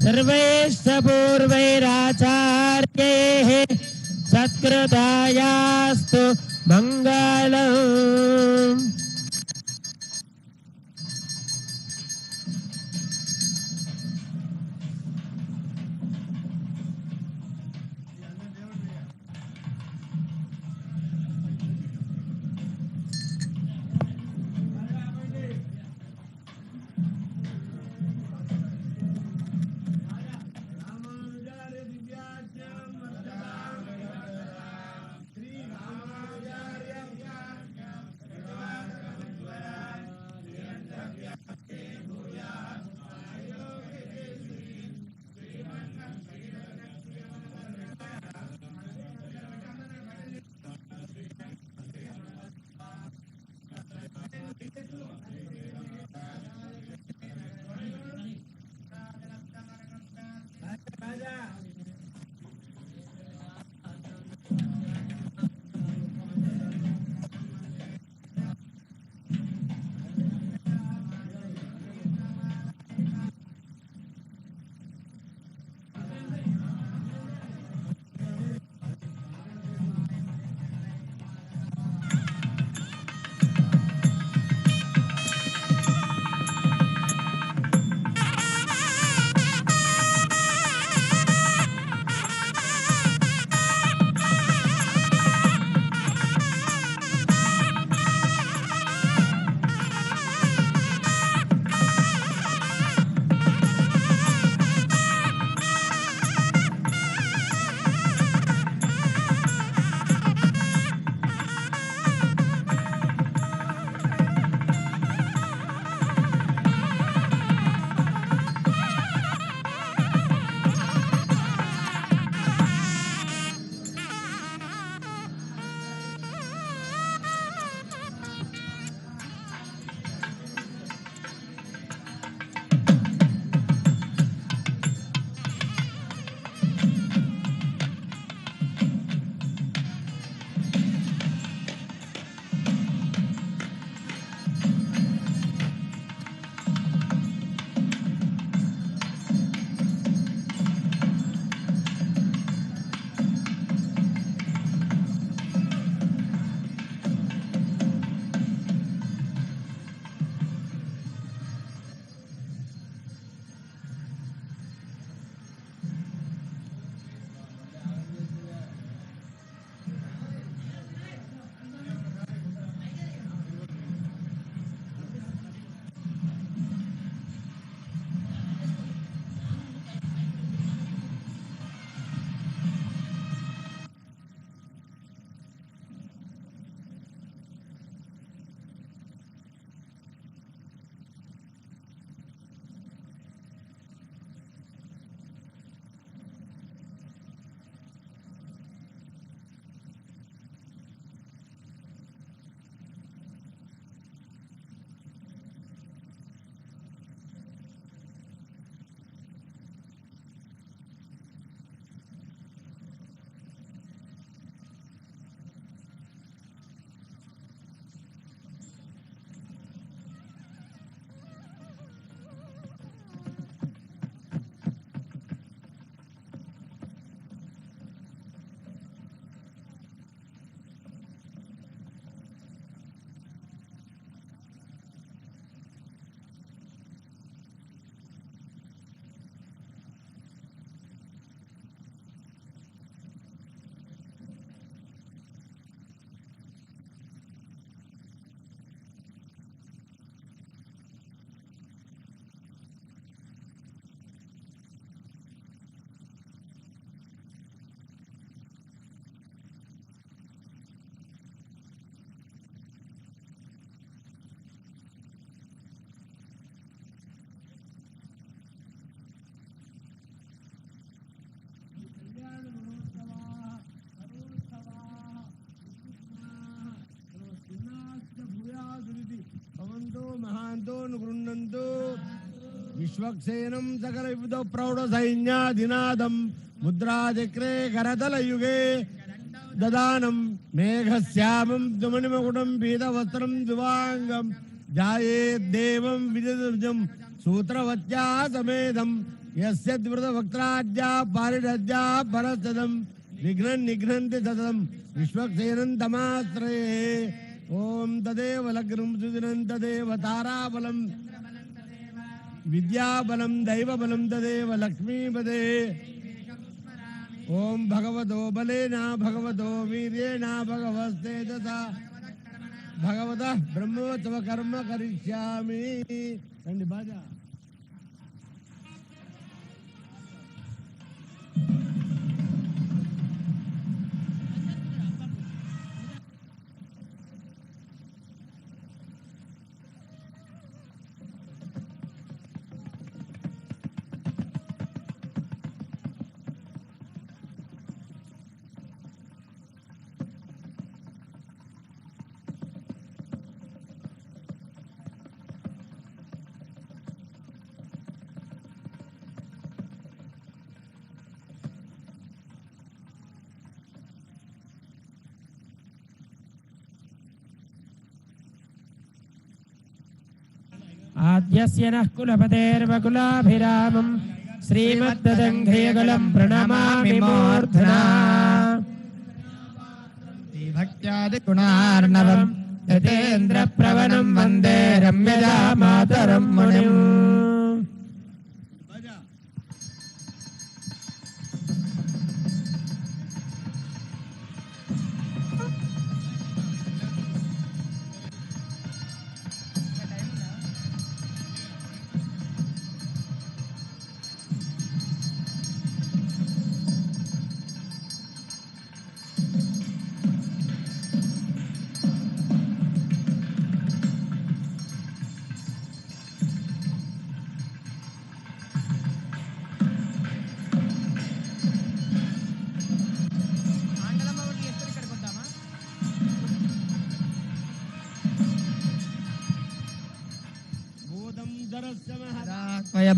सर्वैश्च पूर्वैराचार्यैः सत्कृतायास्तु मङ्गलम्। विश्वक्सेनं सकल विबुध प्रौढ़ सैन्याधिनादं मुद्राचक्रे करतलयुगे ददानं मेघश्यामं दुमनिमकुटं पीतवस्त्रं दिवांगं जायेद्देवं विदितजं सूत्रवत्या समेतं यस्यद्वृत वक्त्राद्या पारिषद्या परस्तदं निघ्नन् निघ्नन्ति सततं विश्वक्सेनं तमाश्रये ओम तदेव लग्नं सुदिनं तदेव ताराबलं विद्याबलं दैवबलं तदेव लक्ष्मीपदे ओम भगवतो बलेन भगवतो वीर्येण भगवस्तेजसा भगवतः ब्रह्मोत्सव कर्म करिष्यामि రండి బాజా आद्यस्य नः कुलपतेर्वकुलाभिरामं श्रीमद्ददङ्घ्रियकुलं प्रणमामि मूर्ध्ना भक्त्यादिगुणार्णवं यतेन्द्रप्रवणं वन्दे रम्यजा मातरं मुनिम्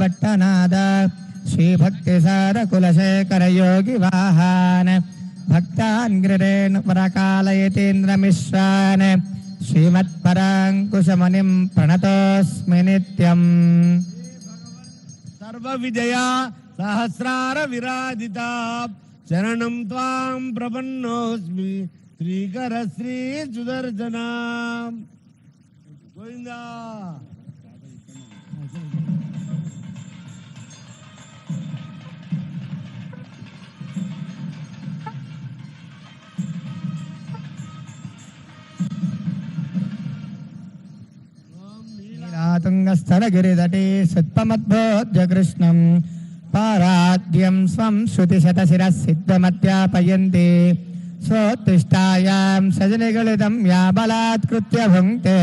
भट्टनाद श्रीभक्तिसार कुलशेखर योगी वाहन भक्तान् गिरेण परकालयतीन्द्रमिश्रान् श्रीमत्पराङ्कुशमुनिं प्रणतोऽस्मि नित्यम् सर्वविजया सहस्रार विराजिता शरणं त्वां प्रपन्नोऽस्मि श्रीकर श्री सुदर्शना गोविंदा तुंगस्थलगिरितटे सुत्पमद्भोज्य कृष्णं पाराद्यं स्वं श्रुतिशतशिरः सिद्धमध्यापयन्ति स्वोत्तिष्ठायां सजनिगलितं या बलात्कृत्य भुङ्क्ते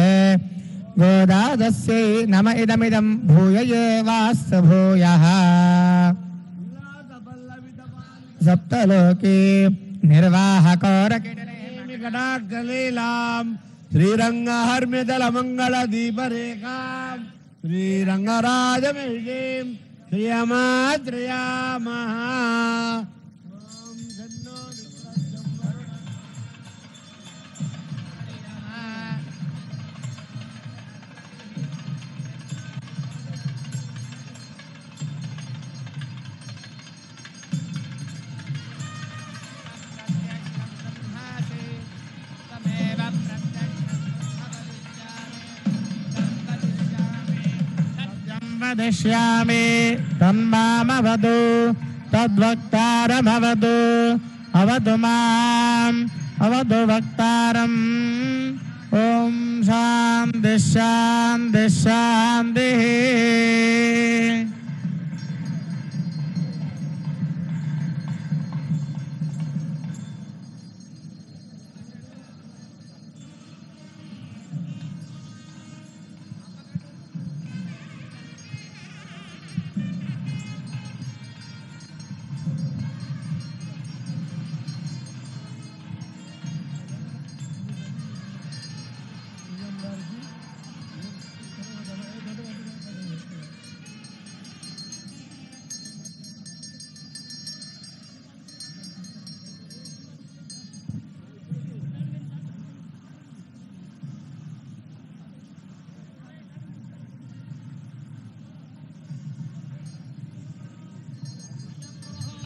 गोदादस्यै नम इदमिदं भूय एवास्तु भूयः सप्तलोके निर्वाहकोरकिटलीलां श्रीरङ्गहर्म्यदलमङ्गलदीपरेखां श्रीरङ्गराजमेषीं श्रियमाश्रयामः वदिष्यामि तन्मामवतु तद्वक्तारमवतु अवतु माम् अवतु वक्तारम् ॐ शान्तिः शान्तिः शान्तिः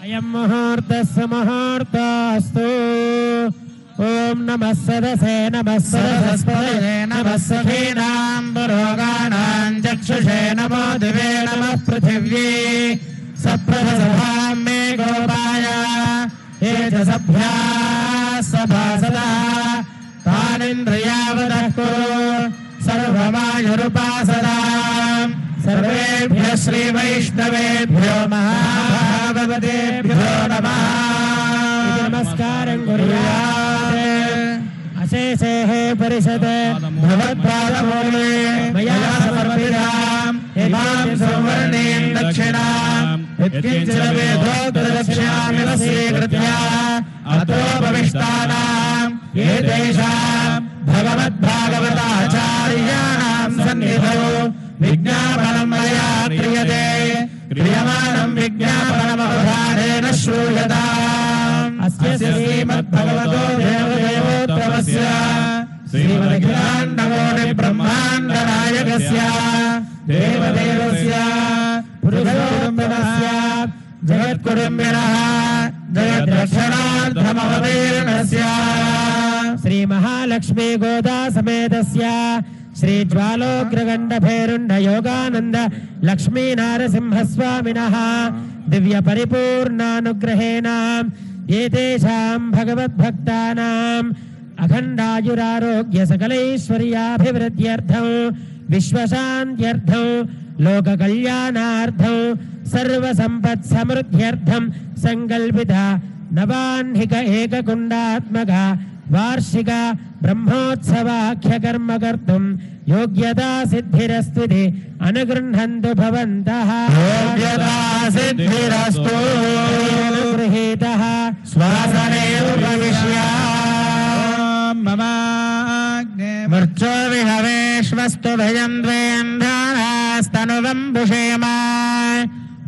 अयं मुहूर्तस्य मुहूर्तस्तु ओम नमः सदसे नमः सरस्वते नमः सखीनां पुरोगाणां चक्षुषे नमो दिवे नमः पृथिव्यै सप्रभसभां मे गोपाय ये च सभ्याः सभासदा तानिन्द्रियावतः कुरु सर्वमायुरुपासदा सर्वेभ्यः श्रीवैष्णवेभ्यो महाभागवतेभ्यो नमः नमस्कारं कुर्यात् अशेषे परिषद भगवत्पादमूले मया समर्पिताम् इमां सौवर्णीं दक्षिणाम् यत्किञ्चित् वेदोक्तदक्षिणामिव स्वीकृत्य अतोपविष्टानाम् एतेषाम् भगवद्भागवताचार्याणां सन्निधौ विज्ञापनं मया क्रियते क्रियमाणं विज्ञापनमवधानेन श्रूयताम् अस्य श्रीमद्भगवतो देवदेवोत्तमस्य श्रीमदखिलाण्डकोटिब्रह्माण्डनायकस्य देवदेवस्य पुरुषोत्तमस्य जगत्कुटुम्बिनः जगद्रक्षणार्थमवतीर्णस्य श्री महालक्ष्मी गोदा समेतस्य श्री ज्वालोग्रगण्डभैरुण्ड योगानंद लक्ष्मी नारसिंहस्वामिनः दिव्य परिपूर्णानुग्रहेण एतेषां भगवद्भक्तानाम् अखण्डायुरारोग्य सकलैश्वर्याभिवृद्ध्यर्थं विश्वशान्त्यर्थं लोककल्याणार्थं सर्वसम्पत्समृद्ध्यर्थं संकल्पिता नवाह्निक एककुण्डात्मक वार्षिक ब्रह्मोत्सवाख्य कर्म कर्तुं योग्यता सिद्धिरस्तुति अनुगृह्णन्तु भवन्तः योग्यता सिद्धिरस्तु गृहीतः स्वासने उपविश्य मृत्यो विहवेश्वस्तु भयं द्वेन्द्रास्तनुवं भुषेम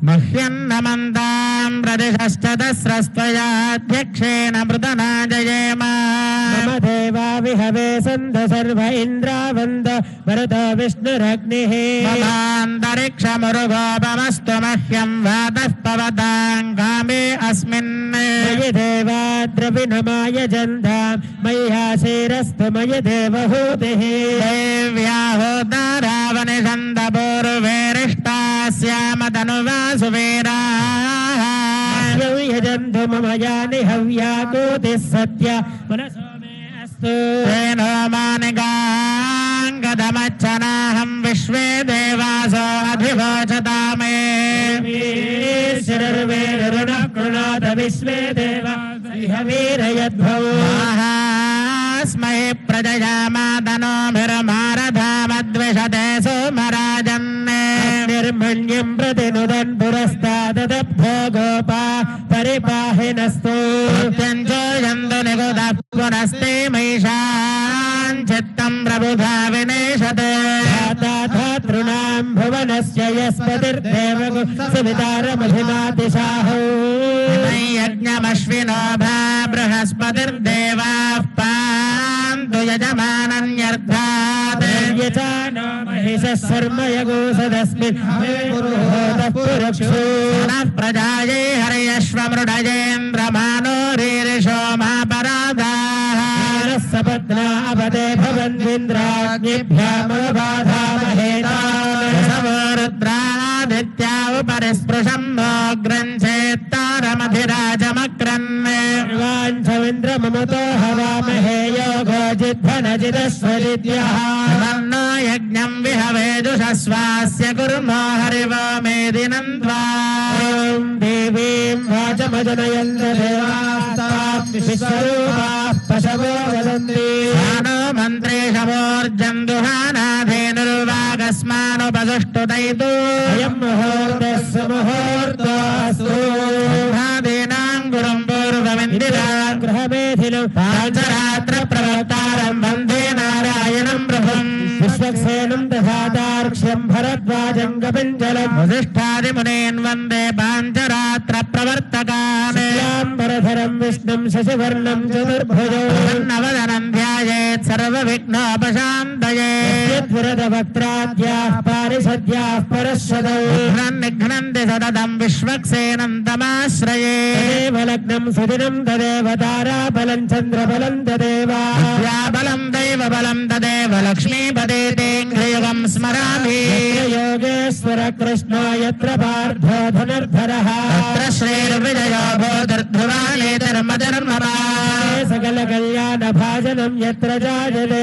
मह्यन्नमन्तां प्रदिशश्च दस्रस्त्वयाध्यक्षेण मृतना जयेम मम देवा विहवे सन्त सर्व इन्द्रावन्द भरतो विष्णुरग्निः ममान्तरिक्षमुरुगोपमस्तु मह्यं वातः पवतां कामे अस्मिन् मयि देवा द्रविणमाय जन्धां मय्याशीरस्तु मयि देवहूतिः देव्याहोदारावनिषन्दपूर्वेरिष्टास्यामतनुवा सुवीराः यजन्तु मम यानि हव्याकोतिः सत्य मनसो मे अस्तु तेनो मानिकाङ्गदमच्छनाहं विश्वे देवासो अधिवोचता मे शिरर्वेरुणः कृणोत विश्वे देवा वीरयद्भौ स्महि प्रजयामातनोभिर्मारधामद्विषते सोमराजन्ने निर्मण्यं प्रतिनुदन् पुरस्ताददब्धो गोपा परिपाहिनस्तु त्यञ्जोयन्तु निगुदः पुनस्ते महिषान् चित्तं प्रबुधा विनेशते धातॄणां भुवनस्य यस्पतिर्देवगु सुवितारमधिनातिशाहो यज्ञमश्विनो भा बृहस्पतिर्देवाः पान्तु यजमानन्यर्थात् यजानो महिषः शर्मयगोसदस्मिन् पुरुहोतः पुरुक्षो नः प्रजायै हर्यश्वमृडयेन्द्रमानो रीरिषो महापराधाः सपत्ना अपदे भवन्विन्द्राग्निभ्यामबाधामहेतान् रुद्रादित्या उपरिस्पृशं मोग्रञ्चेत्तारमधिराजमक्रन् वाञ्छविन्द्रममतो हवामहे योगोजिद्धनजिदस्वरिद्यः तन्नो यज्ञं विहवेजुषस्वास्य कुर्मो हरिवो मेदिनं त्वां देवीं वाचमजनयन्त देवास्तां विश्वरूपाः पशवो वदन्ति सानो मन्त्रेशवोर्जं दुहानाधेनुर्वागस्मानुपसुष्टुतैतु अयं मुहूर्तस्य मुहूर्तस्तु भादीनां गुरुं पूर्वमिन्दिरा गृहमेधिलो पाञ्चरात्र प्रवर्तारं वन्दे नारायणं प्रभुं विश्वक्सेनं दधातार्क्ष्यं भरद्वाजं कपिञ्जलं वसिष्ठादिमुनीन् वन्दे पाञ्चरात्र प्रवर्तकान् श्याम्बरधरं विष्णुं शशिवर्णं चतुर्भुजं नवदनं ध्याय पूजयेत् सर्वविघ्नोपशान्तये वरदवक्त्राद्याः पारिषद्याः परश्वतौ निघ्नन्ति सततं विश्वक्सेनं तमाश्रये तदेव लग्नं सुदिनं तदेव ताराबलं चन्द्रबलं तदेव बलं दैवबलं तदेव लक्ष्मीपदे तेऽङ्घ्रियुगं स्मरामि योगेश्वर कृष्णो यत्र पार्थो धनुर्धरः तत्र श्रीर्विजयो भूतिर्ध्रुवानेतर्मधर्ममा सकल कल्याण भाजनं यत्र जायते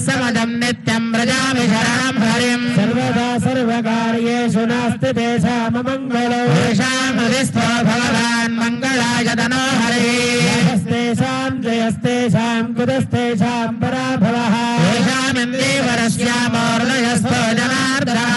समदं नित्यं व्रजामि शरणं हरिं सर्वदा सर्वकार्येषु नास्ति तेषाममङ्गलो येषामधिस्थो भगवान् मङ्गलाय तनो हरिस्तेषां जयस्तेषां कुतस्तेषां पराभवः येषामिन्दीवरस्यामोर्दयस्थो जनार्दनः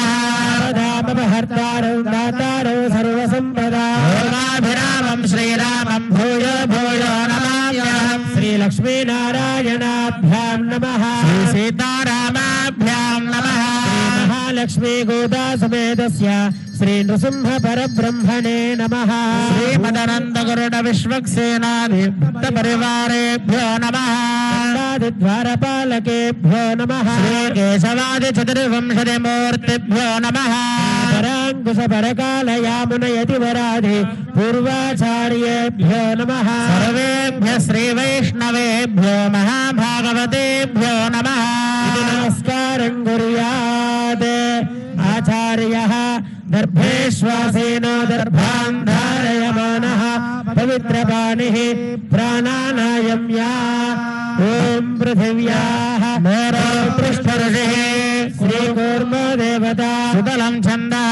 हर्तारौ दातारौ सर्वसम्पदाभिरामं श्रीरामं भूयो भूयो नमाम्यहं श्रीलक्ष्मीनारायणाभ्यां नमः सीतारामाभ्यां नमः महालक्ष्मी गोदासमेतस्य श्री नृसिंह परब्रह्मणे नमः श्रीमदनंद गरुड विश्वक्सेनाधिभक्त परिवारेभ्यो नमः द्वारपालकेभ्यो नमः केशवादि चतुर्विंशति मूर्तिभ्यो नमः परांकुश परकाल यामुन यतिवराधि पूर्वाचार्येभ्यो नमः सर्वेभ्यः श्री वैष्णवेभ्यो महाभागवतेभ्यो नमः नमस्कारं कुर्यात् आचार्यः दर्भेश्वासेनो दर्भान् धारयमानः पवित्रपाणिः प्राणानायम्या ॐ पृथिव्याः मोरो पृष्ठऋषिः श्रीकूर्मो देवता सुतलं छन्दः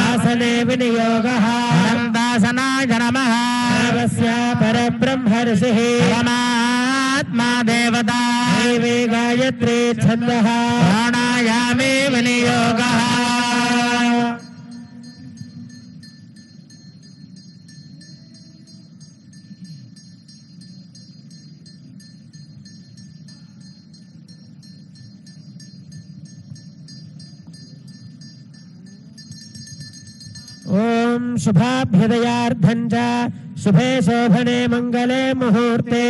आसने विनियोगः अनन्तासनाय नमः परब्रह्म ऋषिः परमात्मा देवता देवी गायत्री छन्दः प्राणायामे विनियोगः ओम शुभाभ्युदयार्थं च शुभे शोभने मंगले मुहूर्ते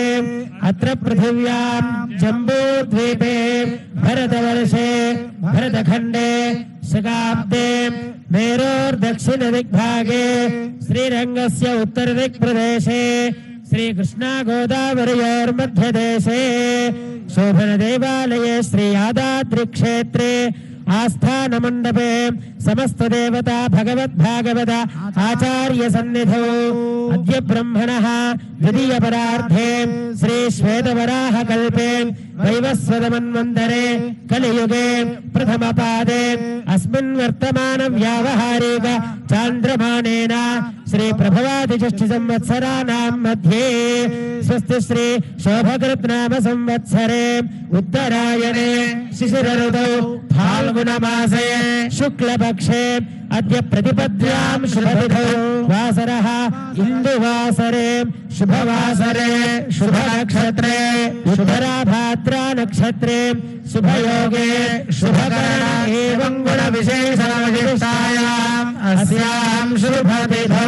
अत्र पृथिव्यां जम्बूद्वीपे भरतवर्षे भरतखंडे शकाब्दे मेरोर्दक्षिणदिग्भागे श्रीरङ्गस्य उत्तरदिक्प्रदेशे श्रीकृष्णा गोदावरयोर्मध्यदेशे शोभनदेवालये श्री यादाद्रिक्षेत्रे आस्थानमण्डपे समस्त देवता भगवद्भागवत आचार्य सन्निधौ अद्य ब्रह्मणः द्वितीय परार्धे श्री श्वेतवराह कल्पे वैवस्वतमन्वन्तरे कलियुगे प्रथम पादे अस्मिन् वर्तमान व्यावहारिक चान्द्रमानेन श्री प्रभवादि षष्ठी संवत्सराणां मध्ये स्वस्ति श्री शोभकृत् नाम संवत्सरे उत्तरायणे शिशिर ऋतौ फाल्गुन मासे शुक्ल पक्षे अद्य प्रतिपद्यां शुभतिथौ वासरः इन्दुवासरे शुभवासरे शुभ नक्षत्रे शुभराभाद्रा नक्षत्रे शुभयोगे शुभकरण एवं गुण विशेषविशिष्टायाम् अस्यां शुभतिथौ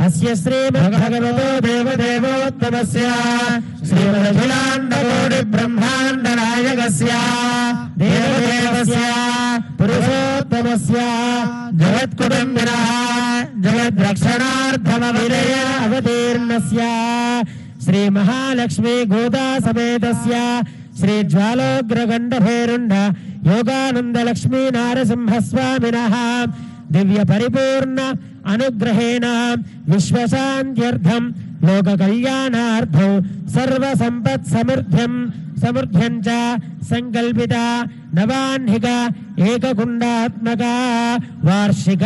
अस्य श्रीमद्भगवतो देवदेवोत्तमस्य श्रीमदखिलाण्डकोटि ब्रह्माण्ड नायकस्य देवदेवस्य पुरुषोत्तमस्य जगत्कुटुम्बिनः जगद्रक्षणार्थमविनय अवतीर्णस्य श्री महालक्ष्मी गोदा समेतस्य श्री ज्वालोग्रगण्डभैरुण्ड योगानंद लक्ष्मी नारसिंह स्वामिनः दिव्य परिपूर्ण अनुग्रहेण विश्वशान्त्यर्थं लोक कल्याणार्थं सर्व संपत् समृद्ध्यं च संकल्पिता नवाह्निक एककुण्डात्मका वार्षिक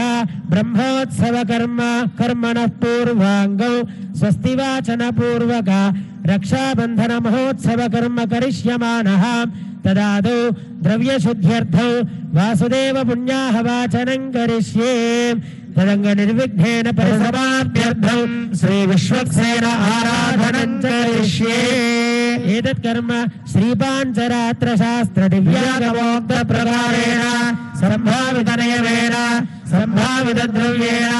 ब्रह्मोत्सव कर्मणः पूर्वाङ्गौ स्वस्तिवाचन पूर्वक रक्षाबंधन महोत्सव कर्म करिष्यमाणः तदादौ द्रव्यशुद्ध्यर्थौ वासुदेव पुण्याहवाचनं करिष्ये तदंग निर्विघ्नेन परिसमाप्त्यर्थं श्री विश्वक्सेन आराधनं करिष्ये एतत् कर्म श्रीपाञ्चरात्र शास्त्र दिव्यागमोक्त प्रकारेण संभावित नियमेन संभावित द्रव्येण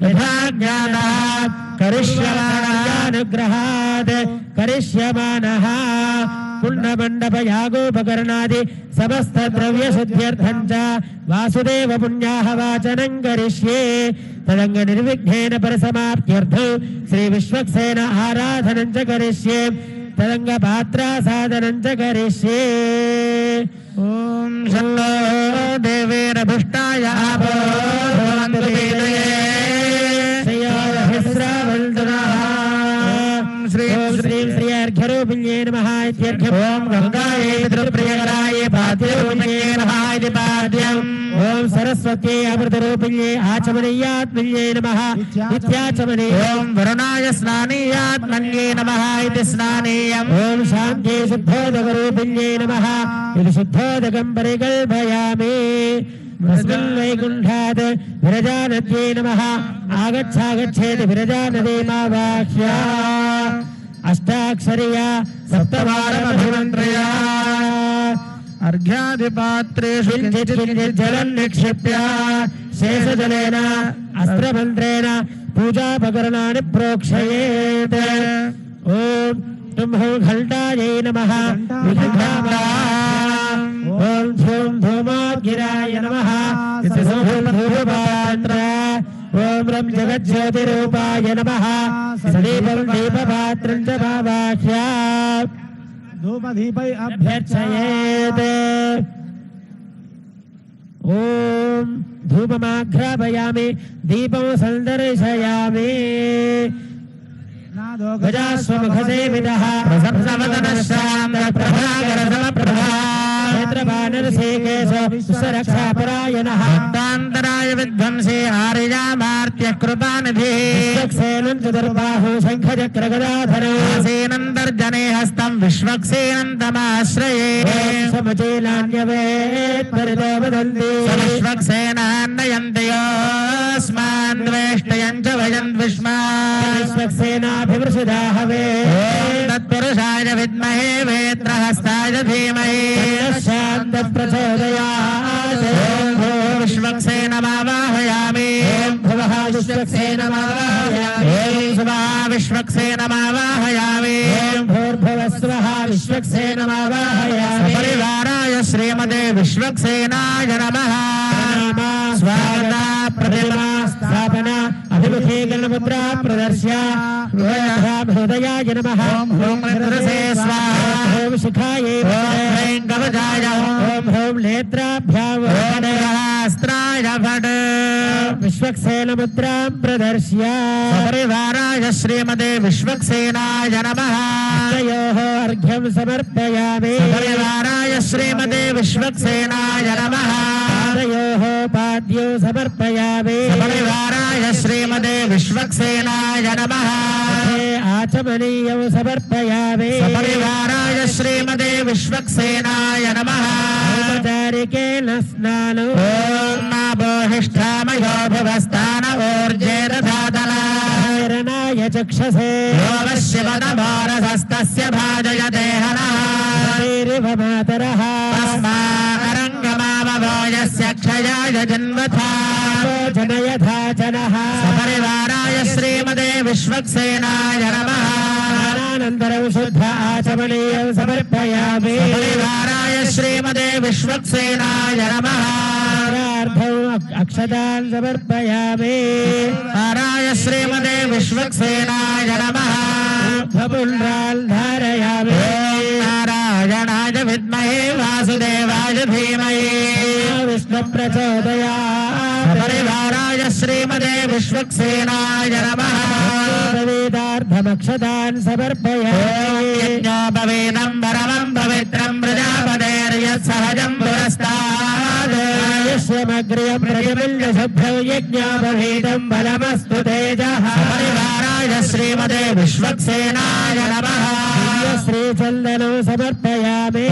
यथा ज्ञानात् करिष्यमाणानुग्रहात् करिष्यमाणः कुण्डमण्डप यागोपकरणादि समस्त द्रव्य शुद्ध्यर्थं च वासुदेव पुण्याहवाचनं करिष्ये तदंग निर्विघ्नेन परसमाप्त्यर्थं श्री विश्वक्सेन आराधनं च करिष्ये तदंग पात्रा साधनं च करिष्ये ओम शन्नो देवेन पुष्टाय आपो भवन्तु पीतये श्री अर्घ्यरूपिण्ये नमः ओम गंगायै पितृप्रियकराय पाद्यरूपिण्ये नमः इति पाद्यम् ओम सरस्वत्यै अमृतरूपिण्ये आचमनीयात्मन्ये नमः इत्याचमनीयम् ओम वरुणाय स्नानीयात्मन्ये नमः इति स्नानीयम् ओम शान्त्यै शुद्धोदकरूपिण्ये नमः इति शुद्धोदकं परिकल्पयामि तस्मिन् वैकुण्ठात् विरजानद्यै नमः आगच्छागच्छेति विरजानदीमावाह्य अष्टाक्षरिया सप्तवारमभिमन्त्रया अर्घ्यादिपात्रेषु किञ्चित् जलं निक्षिप्य शेषजलेन अस्त्रमन्त्रेण पूजापकरणानि प्रोक्षयेत् ओम तुम्हं घण्टायै नमः ओम धूम धूमोद्गिराय नमः धूमपात्र ओम रं जगज्योतिरूपाय नमः सदीपं दीपपात्रं च भावाह्य धूपदीपै अभ्यर्चयेत् ओम धूपमाघ्रापयामि दीपं सन्दर्शयामि गजास्वमुखसेवितः प्रसंसवदनश्चान्द्रप्रभाकरसमप्रभा नेत्रबाणरसेकेश विश्वरक्षापरायणः भक्तान्तराय विध्वंसे आर्यामार्त्यकृपानिधिः विश्वक्सेनं चतुर्बाहु शङ्खचक्रगदाधरो सेनन्तर्जने हस्तं विश्वक्सेनन्तमाश्रये समचेनान्यवेत्परितो वदन्ति विश्वक्सेनान्नयन्ति योऽस्मान् द्वेष्टयं च भजन् विस्मान् विश्वक्सेनाभिवृषदाहवे तत्पुरुषाय विद्महे वेत्रहस्ताय धीमहि शान्तप्रचोदयात् विश्वक्सेनमावाहयामि भुवः विश्वक्सेनमावाहयामि सुवः विश्वक्सेनमावाहयामि भूर्भुवस्वः विश्वक्सेनमावाहयामि परिवाराय श्रीमते विश्वक्सेनाय नमः स्वागता प्रतिमा स्थापना अभिमुखीकरणमुद्रा प्रदर्श्य हृदयाय नमः ॐ नेत्रसे स्वाहा ओम शिखायै ॐ ह्रीं कवचाय ओम ह्रौं नेत्राभ्यां अस्त्राय फट् विश्वक्सेनमुद्रां प्रदर्श्य परिवाराय श्रीमते विश्वक्सेनाय नमः तयोः अर्घ्यं समर्पयामि परिवाराय श्रीमते विश्वक्सेनाय नमः तयोः पाद्यौ समर्पयामि परिवाराय श्रीमते विश्वक्सेनाय नमः आचमनीयौ समर्पयामि परिवाराय श्रीमते विश्वक्सेनाय नमः औपचारिकेन स्नानो ॐ नाभोहिष्ठामयो भुवस्तान ऊर्जे दधातनाय चक्षसे योऽवश्यवदभारसस्तस्य भाजयते हनः मातरः तस्मारङ्गमावभोजस्य क्षयाय जन्मथा जनयथा जनः परिवाराय श्रीमते विश्वक्सेनाय नमः अनन्तरं शुद्ध आचमनीयं समर्पयामि परिवाराय श्रीमते विश्वक्सेनाय नमः अक्षतान् समर्पयामि नाराय श्रीमते विश्वक्सेनाय नमः पुण्ड्रान् धारयामि नारायणाय विद्महे वासुदेवाय धीमहि विष्णुप्रचोदयात् परिवाराय श्रीमते विश्वक्सेनाय नमः वेदार्थमक्षतान् समर्पयामि यज्ञोपवेदं परमं पवित्रं प्रजापतेर्यत्सहजं पुरस्तात् यस्यमग्र्यं प्रतिबिल्यशुद्धौ यज्ञोपवीतं बलमस्तु तेजः परिवाराय श्रीमते विश्वक्सेनाय नमः श्रीचन्दनं समर्पयामि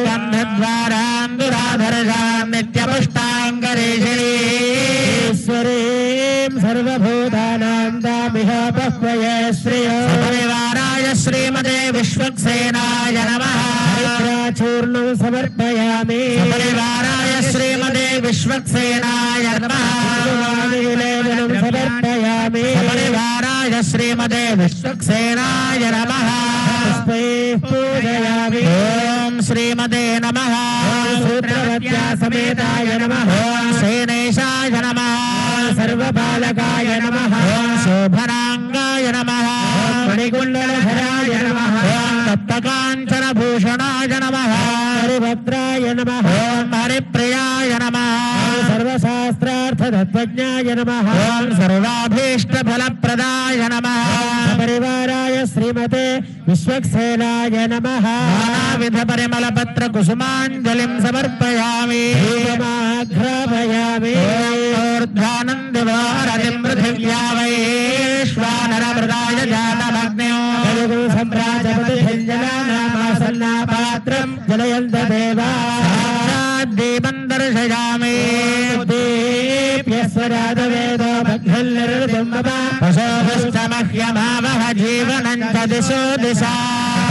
गन्धद्वारान्दुराधरजां नित्यपुष्टाङ्गरीशिणीश्वरीं सर्वभूतानां दामिह बह्वये श्रियो परिवाराय श्रीमते विश्वक्सेनाय नमः चूर्णं समर्पयामि परिवाराय श्रीमते विश्वक्सेनाय नमः समर्पयामि परिवाराय श्रीमते विश्वक्सेनाय नमः पूजयामि। ॐ श्रीमते नमः। सूत्रवत्या समेताय नमः। श्रीनेशाय नमः। सर्वपालकाय नमः। शोभनाङ्गाय नमः। मणिकुण्डलधराय नमः। तप्तकाञ्चनभूषणाय नमः। हरिभद्राय नमः। हरिप्रियाय नमः। सर्वशास्त्रार्थतत्त्वज्ञाय नमः। सर्वाभीष्टफलप्रदाय नमः। परिवाराय श्रीमते विश्वक्सेनाय नमः। नानाविधपरिमलपत्रकुसुमाञ्जलिं समर्पयामि। घ्रापयामि। ऊर्ध्वानन्दिवारतिं पृथिव्या वैश्वानरमृदाय जातमग्न्यो सम्राजपतिञ्जलानामासन्नापात्रं जलयन्त देवा दीपं दर्शयामि। दीप्यस्वराजवेदो भग्निर्निर्वृतं मम पशोभुष्टमह्यमावह जीवनं च दिशो दिशा।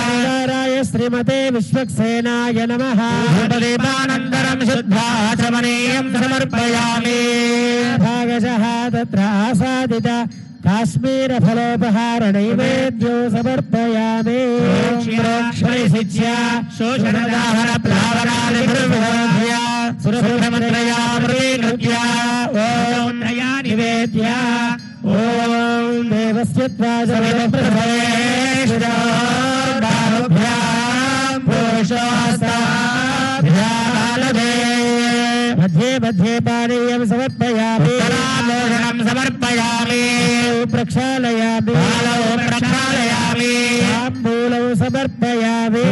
परिवाराय श्रीमते विश्वक्सेनाय नमः। धूपदीपानन्तरं शुद्धाचमनीयं समर्पयामि। भागशः तत्र आसादित काश्मीरफलोपहार नैवेद्यो समर्पयामि। प्रोक्ष्मणिशिच्या शोषणदाहन प्लावनादिभिर्विरोध्य सुरसुरमन्त्रया प्रतीकृत्य ॐ त्रया निवेद्य ॐ देवस्य बाहुभ्यां पुरुषोस्ताभ्यालदे मध्ये मध्ये पानीयं समर्पयामि। उत्तराभूषणं समर्पयामि। प्रक्षालयामि। प्रक्षालयामि। ताम्बूलं समर्पयामि।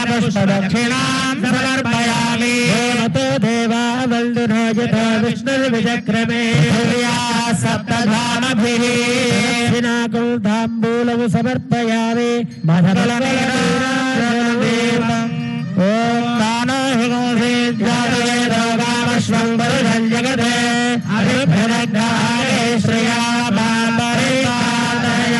पुष्पदक्षिणां समर्पयामि। देवतो देवा वल्दुनो यथा विष्णुर्विचक्रमे सप्तधामभिः दक्षिणाकं ताम्बूलं समर्पयामि। ॐ दानो हि गोसेज्जातवेदोगामश्वं वरुषं जगते अभिभ्रदग्धाय श्रिया मां परिपालय।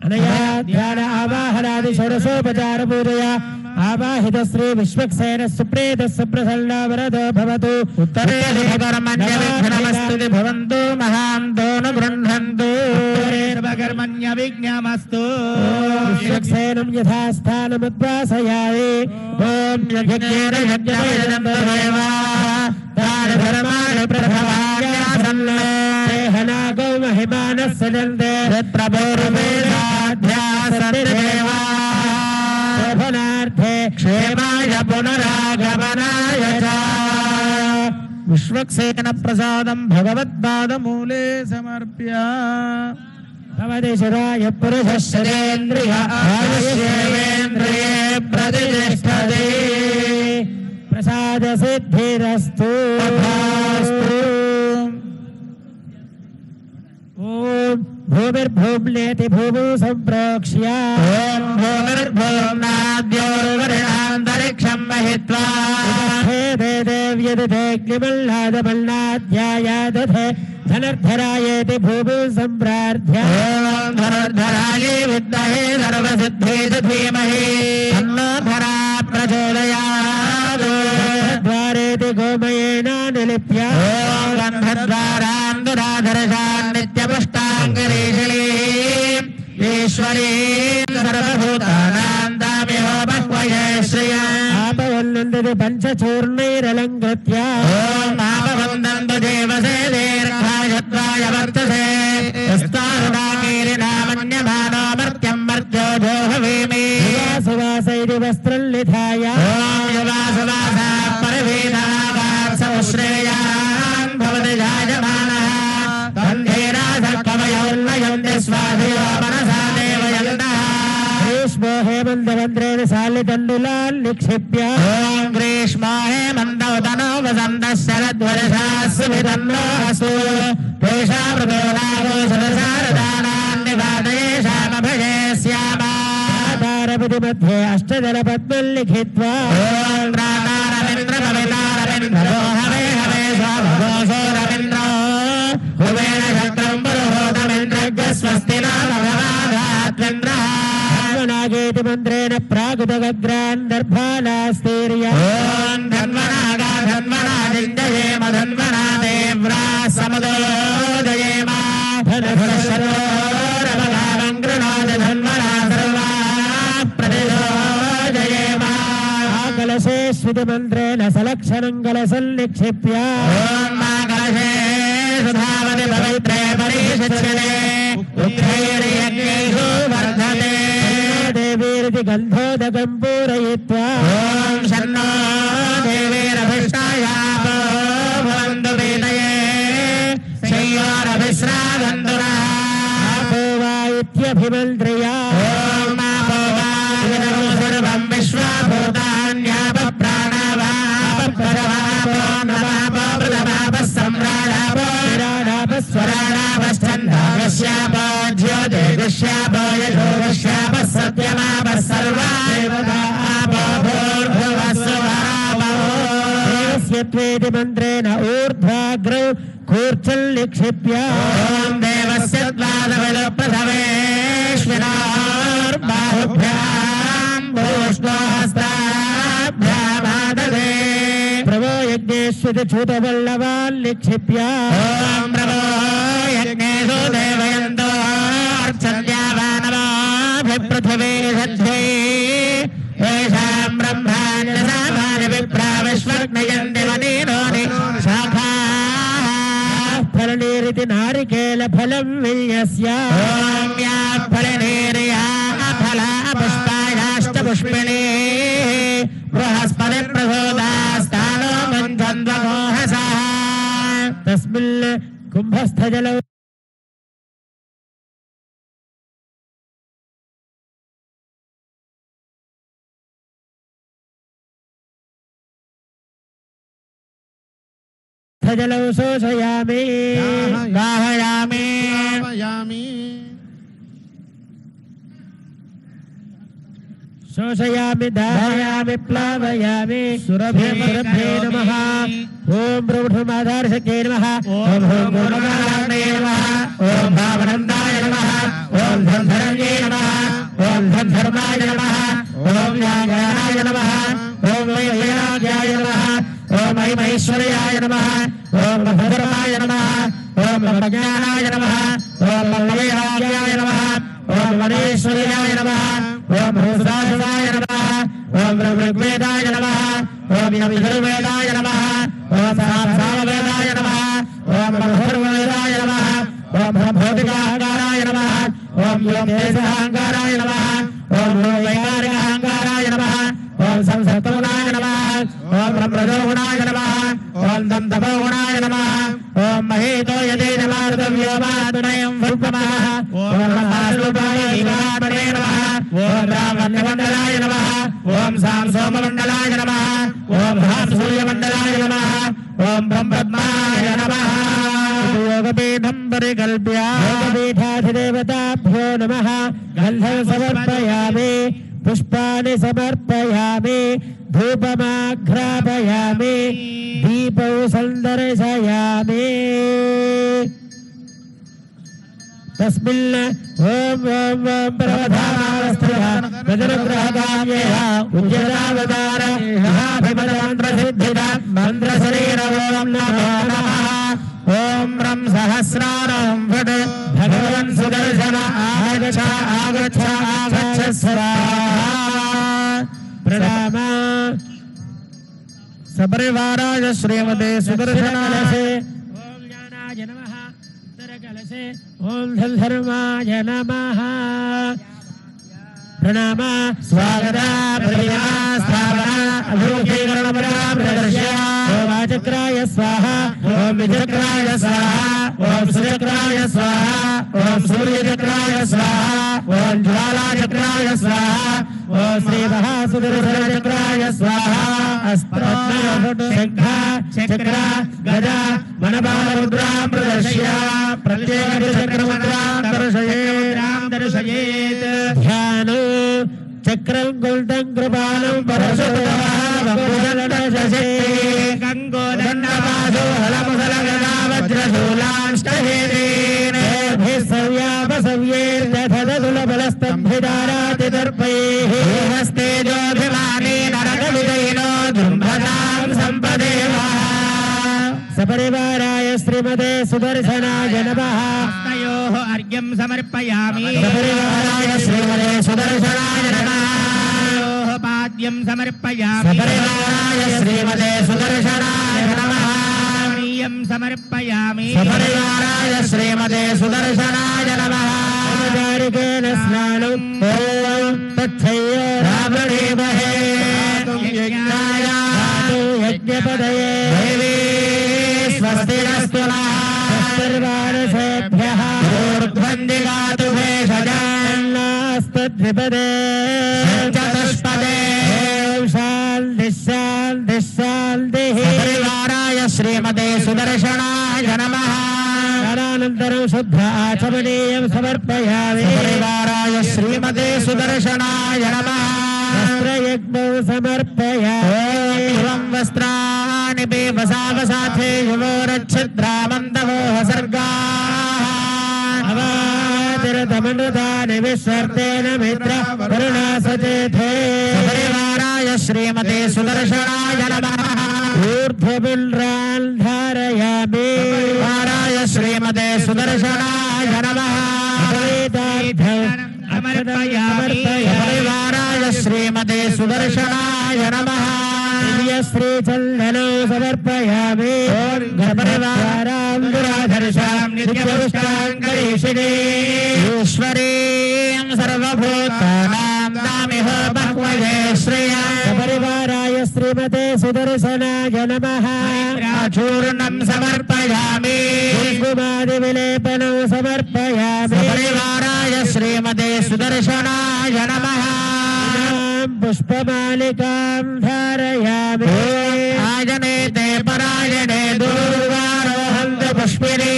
अनया ध्यान आवाहनादि षोडशोपचार पूजया आवाहित श्री विश्वक्सेन सुप्रेत सुप्रसन्न वरदो भवतु। उत्तरे कर्मण्यविघ्नमस्तु भवन्तु महान्तो न गृह्णन्तु। उत्तरेर्वकर्मण्यविघ्नमस्तु। विश्वक्सेनं यथा स्थानमुद्वासयामि। ॐ यज्ञेन यज्ञमेदं देवा तानि धर्माणि प्रथमान्यासन् देहनागो महिमानः सजन्ते प्रभोर्वेदाध्यासन्देवा शोभनार्थे क्षेमाय पुनरागमनाय च। विश्वक्सेन प्रसादं भगवत्पादमूले समर्प्य भवति शिराय पुरुषः शरेन्द्रिय आयुष्येवेन्द्रिये प्रतिष्ठते। प्रसाद सिद्धिरस्तु। ॐ भूमिर्भूम्नेति भूमौ सम्प्रोक्ष्य ॐ भूमिर्भूम्नाद्योर्वरिणान्तरिक्षं महित्वा देव्यदिग्निमल्लादमल्लाध्यायादधे धनुर्धरायेति भूमौ सम्प्रार्थ्य ॐ धनुर्धरायै विद्महे सर्वसिद्धे च धीमहि तन्नो धरा प्रचोदयात्। द्वारेति गोमयेन निलिप्य ॐ गन्धद्वारान्दुराधरशान् नित्यपुष्टाङ्गरीषिणी ईश्वरीं सर्वभूतानां तामिह बह्वये श्रिया। आपवन्नन्दति पञ्चचूर्णैरलङ्कृत्य ॐ आपवन्दन्तु देवसे दीर्घायुत्वाय वर्तसे यस्तारुणाकीरिणामन्यमानो मर्त्यं मर्त्यो जोहवीमि। सुवास इति वस्त्रं निधाय ॐ युवासुवासा परिवेदावात्सौ श्रेयान् भवति जायमानः तन्धीरासकवयोन्नयन्ति स्वाधियो मनसा देवयन्तः। ग्रीष्मो हेमन्तवन्द्रेण शालितण्डुलान् निक्षिप्य ॐ ग्रीष्मो हेमन्तौ तनो वसन्तः शरद्वर्षा सुवितन्नो अस्तु तेषामृतो नागो शतशारदानां निवादयेषामभये स्याम। तारपति मध्ये अष्टदलपद्मं लिखित्वा ॐ रातारविन्द्र कवितारविन्द्रो हवे हवे स्वाभगोषो रविन्द्रो हुवेन शत्रं पुरुहोतमिन्द्रज्ञ स्वस्ति न भगवादात्वेन्द्रः। नागेति मन्त्रेण प्रागुदग्रान् दर्भानास्तीर्य ॐ धन्वनागा धन्वना जिञ्जयेम धन्वना देव्रा समुदोदयेम మంత్రేణ సలక్షణం కలసన్నిక్షిప్య ఓం మా కలశే సుధావతి పవిత్రే పరిశిష్యతే ఉగ్రైర్యజ్ఞైషు వర్ధతే దేవీరితి గంధోదకం పూరయిత్వా ఓం షన్నో దేవీరభిష్టాయాపో భవంతు వీతయే శయ్యోరభిశ్రావంతు నః ఆపో వా ఇత్యభిమంత్ర్యా ఓం మాపో వా ఇదం సర్వం విశ్వభూతాన్యాప ప్రాణావాపరవాపో నవాపో మృతవాపः సంరాడాపో స్వరాడాపశ్చందాగస్యాపో జ్యోతిర్గస్యాపో యశోగస్యాపः సత్యమాపः సర్వా దేవతాపో భూర్భువస్సువాపో దేవస్యత్వేతి మంత్రేణ ఊర్ధ్వాగ్రౌ కూర్చల్నిక్షిప్య ఓం దేవస్య ద్వాదశవిలప్రథమేశ్వరార్బాహుభ్యాం భూష్ణోహస్తాభ్యామాదదే ప్రభో యజ్ఞేశ్వతి చూతవల్లవాన్నిక్షిప్య ఓం ప్రభో యజ్ఞేషు దేవయంతో అర్చన్యావానవాభిపృథివీ సద్వై ఏషాం బ్రహ్మాణ్య సామాన్య విప్రా విశ్వగ్నయంతి వనీనోని శాఖా ఫలనేరితి నారికేల ఫలం విన్యస్య ఓం యా ఫలనేర్యా ఫలా పుష్పాయాశ్చ పుష్పిణీ బృహస్పతి ప్రసోదాస్తానో మంత్వన్వమోహసః తస్మిన్ కుంభస్థజలౌ జలౌ శోషయామి దాహయామి శోషయామి దాహయామి ప్లావయామి సురభే నమః ఓం బ్రహ్మమాధార్షకే నమః ఓం గురునారాయణే నమః ఓం భావనందాయ నమః ఓం ధర్మధర్మే నమః ఓం ధర్మాయ నమః ఓం జ్ఞానాయ నమః ఓం వైరాగ్యాయ నమః ఓం మహేశ్వర్యాయ నమః ఓం భద్రమాయ నమః ఓం జ్ఞానాయ నమః ఓం వైరాగ్యాయ నమః ఓం మహేశ్వర్యాయ నమః ఓం భూసాయ నమః ఓం ఋగ్వేదాయ నమః ఓం యజుర్వేదాయ నమః ఓం సామవేదాయ నమః ఓం బృహద్వేదాయ నమః ఓం భౌతికాహంకారాయ నమః ఓం యోగేశాహంకారాయ నమః ఓం వైకారికాహంకారాయ నమః ఓం సంసర్గగుణాయ నమః ఓం బ్రహ్మజోగుణాయ నమః ఓం దంతభోగుణాయ నమః ఓం మహేతో యదేన మారుతవ్యోమాదునయం విద్మః ఓం మహారూపాయ విరాట్మణే నమః ఓం బ్రాహ్మణ్యమండలాయ నమః ఓం సాంసోమమండలాయ నమః ఓం సూర్యమండలాయ నమః ఓం బ్రహ్మద్మాయ నమః యోగపీఠం పరికల్ప్య యోగపీఠాధిదేవతాభ్యో నమః గంధం సమర్పయామి పుష్పాన్ని సమర్పయామి ధూపమాఘ్రాపయామి దీపౌ సందర్శయామి తస్మిన్ ఓం ఓం ఓం ప్రవధానస్థిరః గజనుగ్రహకామ్యేన ఉజ్జలావతార మహాభిమదమంత్రసిద్ధిద మంత్రశరీర ఓం నమో నమః ఓం రం సహస్రారం ఫట్ భగవన్ సుదర్శన ఆగచ్చ ఆగచ్చ ఆగచ్చ ప్రణామ సపరివారాయ శ్రీమతే సుదర్శనాలసే ఓం జ్ఞానాయ నమః ఉత్తరకలశే ఓం ధర్మాయ నమః ప్రణామ స్వాగత ప్రతిమా స్థాపన అభిముఖీకరణ ప్రదర్శ ఓం ఆచక్రాయ స్వాహ ఓం విచక్రాయ స్వాహ ఓం సుచక్రాయ స్వాహ ఓం సూర్యచక్రాయ స్వాహ ఓం జ్వాలాచక్రాయ స్వాహ ఓం శ్రీ మహాసుదర్శనచక్రాయ స్వాహ శంఖ చక్ర గద మనబాలరుద్రాం ప్రదర్శ్య ప్రత్యేక చక్రముద్రాం దర్శయేత్ ధ్యానం చక్రం గుల్టం కృపాలం పరశుశే గంగోదండపాశో హలముసల గదా వజ్రశూలాంష్టహేదేన సవ్యాపసవ్యేర్దధదులబలస్తంభిదారాతిదర్పైః హస్తేజోభిమానే నరకవిదైనో దుంభతాం సంపదేవా సపరివారాయ శ్రీమతే సుదర్శనాయ నమః హస్తయోః అర్ఘ్యం సమర్పయామి సపరివారాయ శ్రీమతే సుదర్శనాయ నమః పాద్య पाद्यं समर्पयामि सपरिवाराय श्रीमते सुदर्शनाय नमः पानीयं समर्पयामि सपरिवाराय श्रीमते सुदर्शनाय नमः औपचारिकेन स्नानम् ॐ तच्छय्य रावणीमहे यज्ञाय यज्ञपदये देवी स्वस्तिरस्तु नः सर्वारसेभ्यः ऊर्ध्वन्दिगातु भेषजान्नास्तद्विपदे चतुष्पदे शान्तिः शान्तिः शान्तिः परिवाराय श्रीमते सुदर्शनाय नमः अनन्तरं शुद्ध आचमनीयं समर्पयामि परिवाराय श्रीमते सुदर्शनाय नमः वस्त्रयज्ञं समर्पयामि वस्त्राणि वसावसाथे युवोरच्छिद्रामन्तवो सर्गाः अवातिरतमनुदानि विश्वर्तेन मित्र करुणासचेथे परिवाराय श्रीमते सुदर्शनाय नमः ऊर्ध्वबिल्रान् धारयामि परिवाराय श्रीमते सुदर्शनाय नमः परिवाराय श्रीमते सुदर्शनाय नमः श्रीचन्दनो समर्पयामि परिवारां दुराधर्षां नित्यपुष्टाङ्गरीषिणे ईश्वरीं सर्वभूतानां दामिह बह्वये श्रिया परिवाराय श्रीमते सुदर्शनाय नमः चूर्णं समर्पयामि कुङ्कुमादिविलेपनं समर्पयामि परिवाराय श्रीमते सुदर्शनाय नमः पुष्पमालिकां धारयामि आजने ते परायणे दुर्गारोहन्तु पुष्पिणी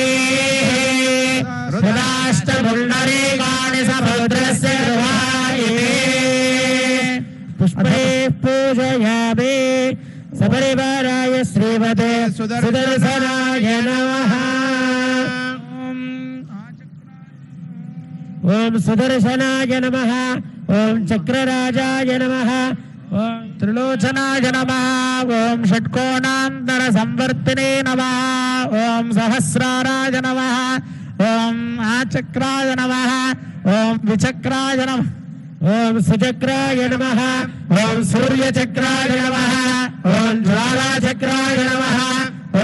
हृदाष्टपुण्डरीकाणि समुद्रस्य गृहायिने पुष्पैः पूजयामि सपरिवाराय श्रीमते सुदर्शनाय नमः ओम सुदर्शनाय नमः ओम चक्रराजाय नमः ओम त्रिलोचनाय नमः ओम षट्कोणान्तर संवर्तिने नमः ओम सहस्राराय नमः ओम आचक्राय नमः ओम विचक्राय नमः ओम सुचक्राय नमः ओम सूर्यचक्राय नमः ओम ज्वालाचक्राय नमः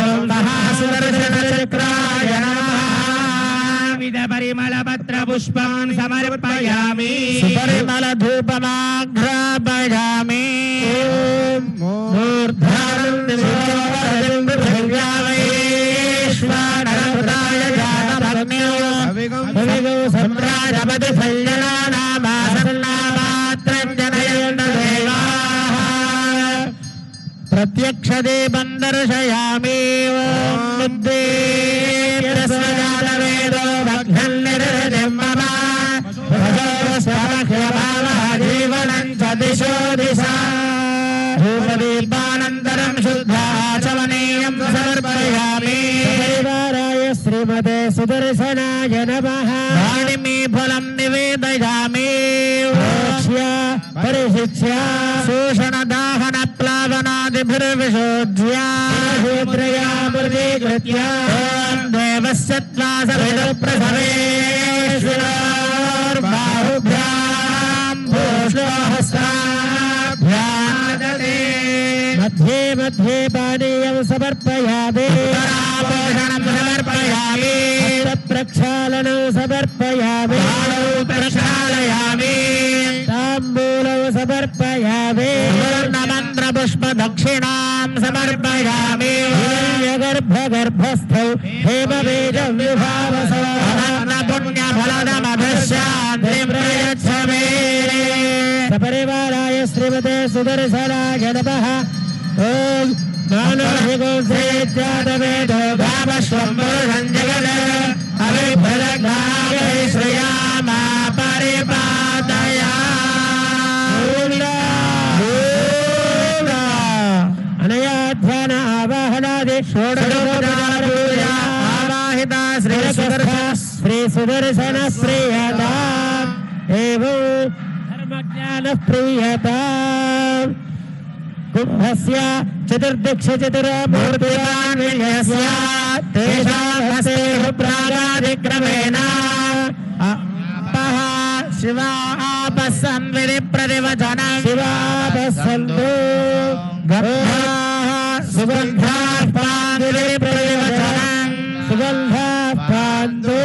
ओम महासुदर्शनचक्राय नमः परिमलपत्र पुष्पान् समर्पयामि परिमल धूपमाघ्रापयामि प्रत्यक्ष दीपं दर्शयामि वेदो जीवनं च दिशो दिशा धूपदीपानन्तरं शुद्धाचमनीयं समर्पयामि परिवाराय श्रीमते सुदर्शनाय नमः वाणिमी फलं निवेदयामि परिशिष्य शोषणदाहन प्लावनादिभिर्विशोज्य प्रतीकृत्य देवस्य बाहुभ्यां मध्ये मध्ये पानीयं समर्पयामि समर्पयामि प्रक्षालनं समर्पयामि प्रक्षालयामि ताम्बूलं समर्पयामि मंत्रपुष्प दक्षिणां समर्पयामि गर्भस्थौ हेमबीजं विभावसो पुण्यफलदमभिशान्तिं प्रयच्छमे सपरिवाराय श्रीमते सुदर्शनाय नमः ओम नानाभिगोसेज्जातवेदो गावश्वम्बुरुषं जगद अभिभ्रदग्नाय श्रियामा परिपातया अनया ध्यान आवाहनादि षोडशोपचार पूजा आवाहिता श्री सुदर्शन प्रियता एवं धर्मज्ञान प्रियता कुंभस्य चतुर्दक्ष चतुर्मूर्तिर्यस्य तेषां हस्ते प्रागादिक्रमेण आपः शिवा आपः सन्विधि प्रतिवचनं शिवापस्सन्तु गन्धाः सुगन्धाः पान्विधि प्रतिवचनं सुगन्धाः पान्तु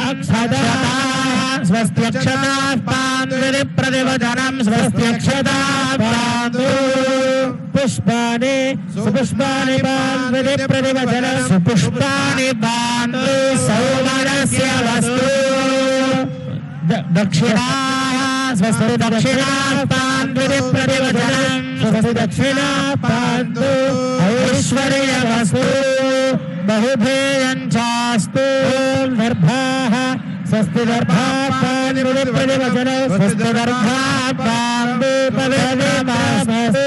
अक्षताः स्वस्त्यक्षताः पान्विधि प्रतिवचनं स्वस्त्यक्षताः पान्तु पुष्पाणि सुपुष्पाणि पान्विधि प्रतिवचनं सुपुष्पाणि पान्तु सौमनस्य वस्तु दक्षिणाः स्वस्ति दक्षिणाः पान्विधि प्रतिवचनं स्वस्ति दक्षिणा पान्तु ऐश्वर्यवस्तु बहुधेयं चास्तु दर्भाः स्वस्ति दर्भाः पान्विधि प्रतिवचनं स्वस्ति दर्भाः पान्तु पवित्रमास्तु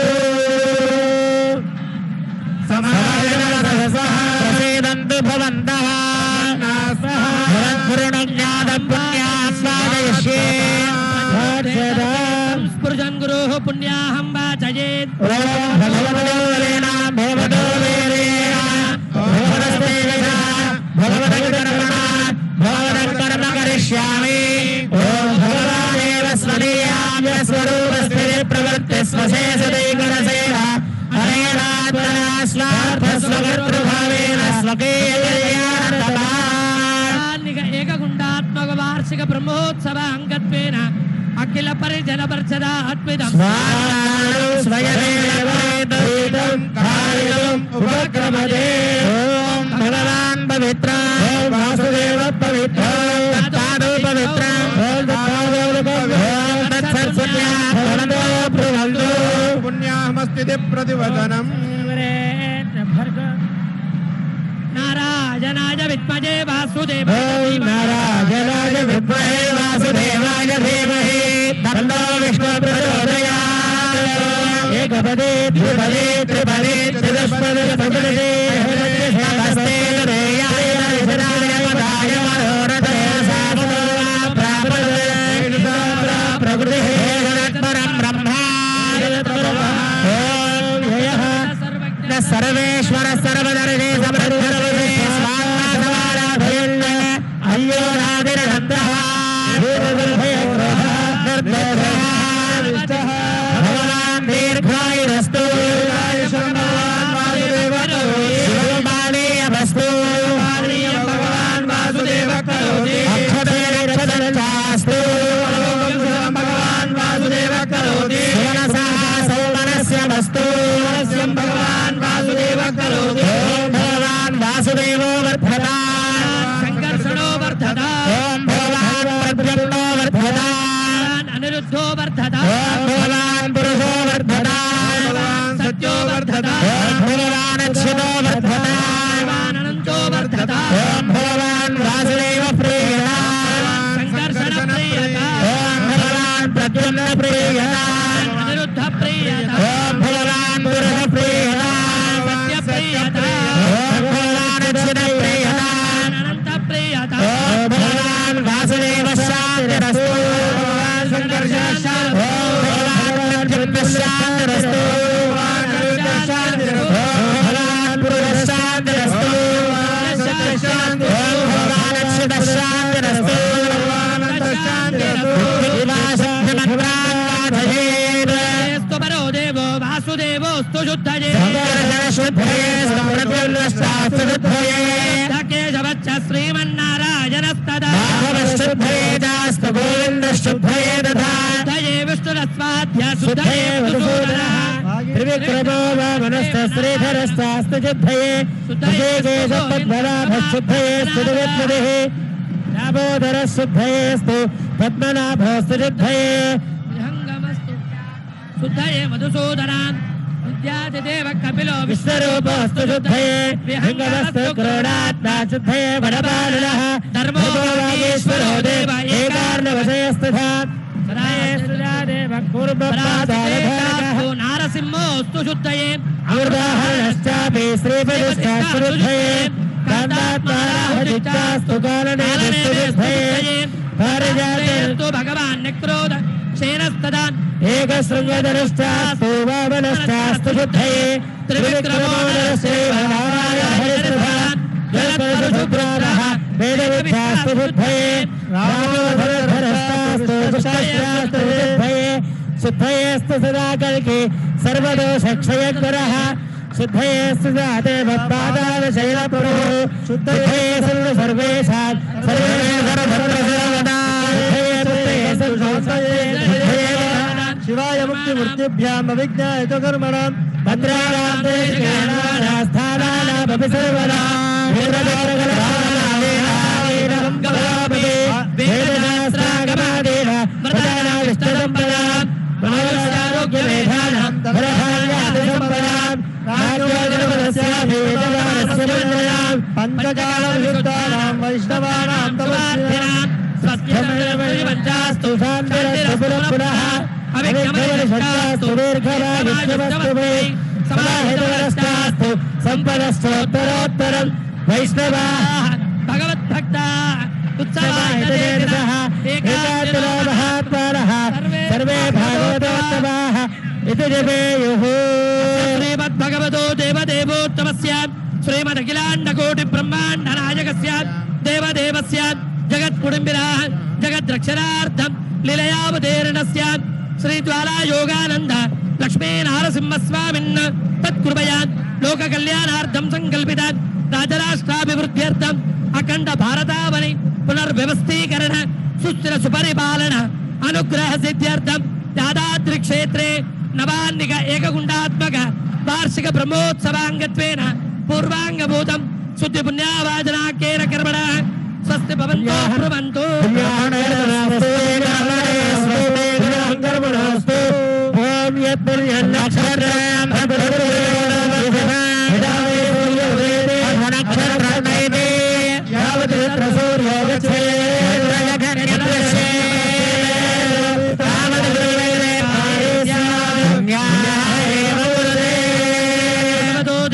प्रसीदन्तु भवन्तः भवत्पुरुणज्ञातपुण्यास्वादयिष्ये स्पृशन् गुरोः पुण्याहं वाचयेत् ॐ भगवतो वरेणां भगवतो वीरेण भगवतस्तेजसा भगवतकर्मणा भगवतकर्म करिष्यामि ॐ भगवानेव स्वदीयां स्वरूपस्थितिः प्रवृत्तिः स्वशेषदैकरसेन अनेनात्मना स्वार्थस्वकर्तृभावेन स्वकीयकल्याणतमान् एकगुण्डात्मक वार्षिक ब्रह्मोत्सव अंगत्वेन अखिल परिजन परिषदात्मिदं स्वयमेवैतं कार्यम् उपक्रमते ॐ भगवान् पवित्र ॐ वासुदेव पवित्र तादु पवित्र ॐ तत्सत्सुन्याभवन्तु पुण्याहमस्ति प्रतिवचनम् नारायणाय विद्महे वासुदेवाय नारायणाय विद्महे वासुदेवाय धीमहि तन्नो विष्णुः प्रचोदयात् एकपदे द्विपदे त्रिपदे चतुष्पदे पंचदशे हस्ते हृदयाय विशदाय पदाय मनोरथे सामोपरापदे प्रकृतिः जगत्परं ब्रह्मा ॐ यः सर्वेश्वर सर्वदर्शे समर्थर्वसे स्वात्मासमाराधयन् अय्योरादिर्गन्धः भगवान् दीर्घायुरस्तु शिवमानीयवस्तु अक्षतेरक्षतश्चास्तु शिवनसः सौमनस्य वस्तु भगवान् वासुदेवो वर्धता संकर्षणो वर्धता ॐ भगवान् प्रद्युम्नो वर्धता अनिरुद्धो वर्धता ॐ भगवान् पुरुषो वर्धता सत्यो वर्धता ॐ भगवान् अच्युतो वर्धता अनन्तो वर्धता ॐ भगवान् वासुदेव प्रियता संकर्षण प्रियता ॐ भगवान् प्रद्युम्न प्रियता अनिरुद्ध प्रियता ॐ भगवान् पुरुष प्रियता सत्य प्रियता ॐ भगवान् अच्युत प्रियता अनंत प्रियता ॐ भगवान् वासुदेव शान्तिरस्तु संकर्ष ॐ भगवान् प्रद्युम्न शान्तिरस्तु ॐ भगवान् पुरुष शान्तिरस्तु ॐ भगवान् अच्युत शान्तिरस्तु स्तु परो देवो वासुदेवोस्तु शुद्धये केशवच्च श्रीमन्नारायणस्तदा शुद्धये विष्णुरस्वाध्य शुद्धये मधुसूदनः त्रिविक्रमो वामनश्च श्रीधरश्चास्तु शुद्धये शुद्धये स्तुतिविद्मदेः दामोदरः शुद्धयेस्तु पद्मनाभोस्तु शुद्धये विहङ्गमस्तु शुद्धये मधुसूदनान् विद्यादिदेव कपिलो विश्वरूपोऽस्तु शुद्धये विहङ्गमस्तु क्रोडात्मा शुद्धये वनपालनः धर्मो वागीश्वरो देव एकार्णवशयस्तथा सदादेव पूर्वप्रादारभरणः नारसिंहोऽस्तु शुद्धये अमृताहरणश्चापि श्रीपतिश्चास्तु शुद्धये कान्तात्माराहजिच्चास्तु कालनेस्तु शुद्धये पारिजातेस्तु भगवान् निक्रोध क्षेनस्तदान् एकशृङ्गधरश्चास्तु वामनश्चास्तु शुद्धये त्रिविक्रमोदरश्चैव वेदविद्यास्तु शुद्धये रामोधरधरश्चास्तु दुष्टश्च शुद्धयेस्तु सदा कल्कि सर्वदोषक्षयकरः शुद्धयेस्तु सदा देवपादालशैलप्रभुः शुद्धये सर्वेषां शिवाय मुक्तिमूर्तिभ्याम् अविज्ञायतो कर्मणां भद्राणां स्थानानामपि सर्वदा पंचकालयुक्तानां वैष्णवानां तपस्विनां पुनः अविक्रमनिष्ठास्तु दीर्घरायुष्यवस्तु समाहितवरस्तास्तु संपदस्तोत्तरोत्तरं वैष्णवाः भगवद्भक्ता उत्सवाहितदेवः एकातरो महात्मानः सर्वे भागवतोत्तमाः इति जपेयुः श्रीमद्भगवतो देवदेवोत्तमस्य श्रीमदखिलाण्डकोटिब्रह्माण्डनायकस्य देवदेवस्य जगत्कुटुम्बिनः जगद्रक्षणार्थं लीलयावतीर्णस्य श्रीज्वालायोगानन्द लक्ष्मीनारसिंहस्वामिन् तत्कृपया लोककल्याणार्थं सङ्कल्पितात् राजराष्ट्राभिवृद्ध्यर्थम् अखण्ड भारतावनि पुनर्व्यवस्थीकरण सुस्थिर सुपरिपालन अनुग्रह सिद्ध्यर्थं यादाद्रिक्षेत्रे नवान्निक एकगुण्डात्मक वार्षिक ब्रह्मोत्सवाङ्गत्वेन पूर्वाङ्गभूतं शुद्धिपुण्यावाचनाख्येन कर्मणः स्वस्ति भवन्तो ब्रुवन्तु ओम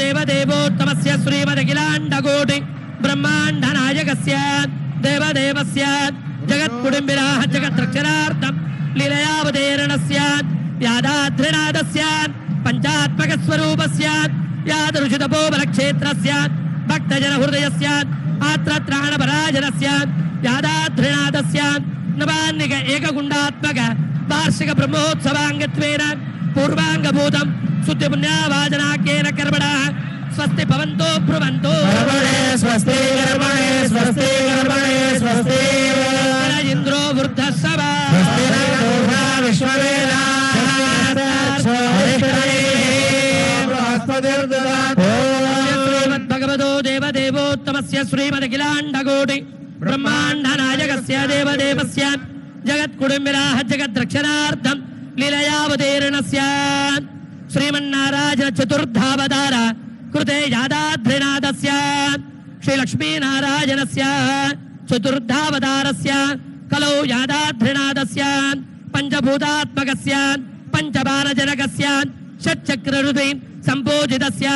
देवदेवोत्तमस्य श्रीमदखिलाण्डकोटि ब्रह्माण्ड नायकस्य देवदेवस्य जगत्कुटुम्बिनः जगद्रक्षणार्थं लीलयावतीर्णस्य यादाद्रिनाथस्य पञ्चात्मकस्वरूपस्य यादृशुतपोबलक्षेत्रस्य भक्तजनहृदयस्य आत्रत्राणपराजनस्य यादाद्रिनाथस्य नवान्निक एकगुण्डात्मक वार्षिक ब्रह्मोत्सवाङ्गत्वेन पूर्वाङ्गभूतं शुद्धिपुण्यावाचनाख्येन कर्मणः स्वस्ति भवन्तो ब्रुवन्तु स्वस्ति कर्मणे स्वस्ति कर्मणे स्वस्ति इन्द्रो वृद्धश्रवा श्रीमद्भगवतो देवदेवोत्तमस्य श्रीमदखिलाण्डकोटि ब्रह्माण्ड नायकस्य देवदेवस्य जगत्कुटुम्बिनः जगद्रक्षणार्थं लीलयावतीर्णस्य श्रीमन्नारायण चतुर्धावतार कृते यादाद्रिनाथस्य श्रीलक्ष्मीनारायणस्य चतुर्धावतारस्य कलौ यादाद्रिनाथस्य पंचभूतात्मकस्य पंचबाणजनकस्य षट्चक्रहृदयन् सम्पूजितस्य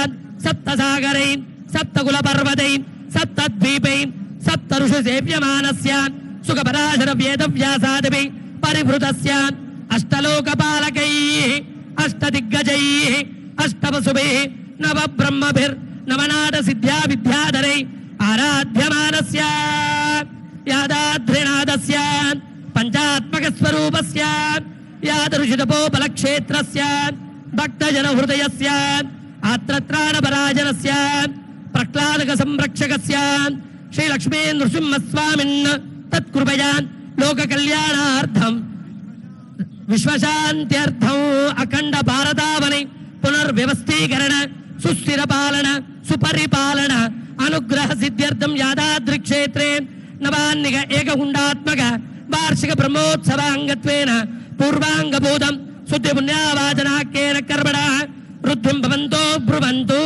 सप्तसागरैन् सप्तकुलपर्वतैन् सप्तद्वीपैन् सप्तऋषिसेव्यमानस्य सुखपराशरवेदव्यासादिभिः परिवृतस्य अष्टलोकपालकैः अष्टदिग्गजैः अष्टवसुभिः नवब्रह्मभिर्नवनाथसिद्ध्याविद्याधरैः आराध्यमानस्य यादाद्रिनाथस्य पंचात्मकस्वरूपस्य यादृशुतपोबलक्षेत्रस्य भक्तजनहृदयस्य आत्रत्राणपराजनस्य प्रह्लादकसंरक्षकस्य श्रीलक्ष्मीनृसिंहस्वामिन् तत्कृपया लोककल्याणार्थं विश्वशान्त्यर्थम् अखण्ड भारतावनि पुनर्व्यवस्थीकरण सुस्थिरपालन सुपरिपालन अनुग्रह सिद्ध्यर्थं यादाद्रिक्षेत्रे नवान्निक एकगुण्डात्मक वार्षिक ब्रह्मोत्सवाङ्गत्वेन पूर्वाङ्गभूतं शुद्धिपुण्यावाचनाख्येन कर्मणः वृद्धिं भवन्तो ब्रुवन्तु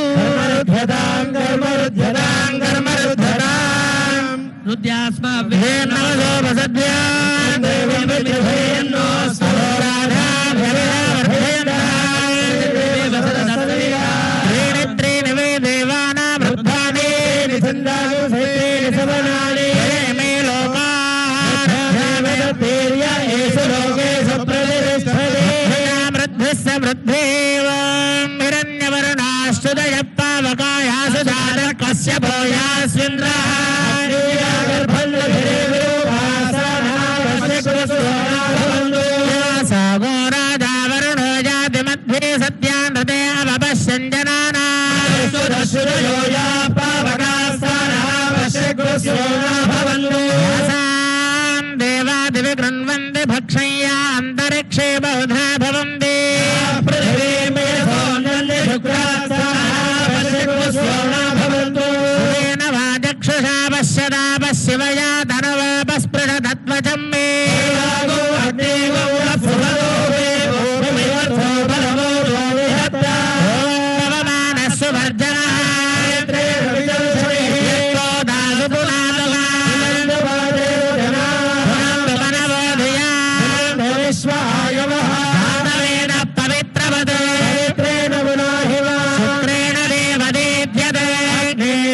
सागो राजा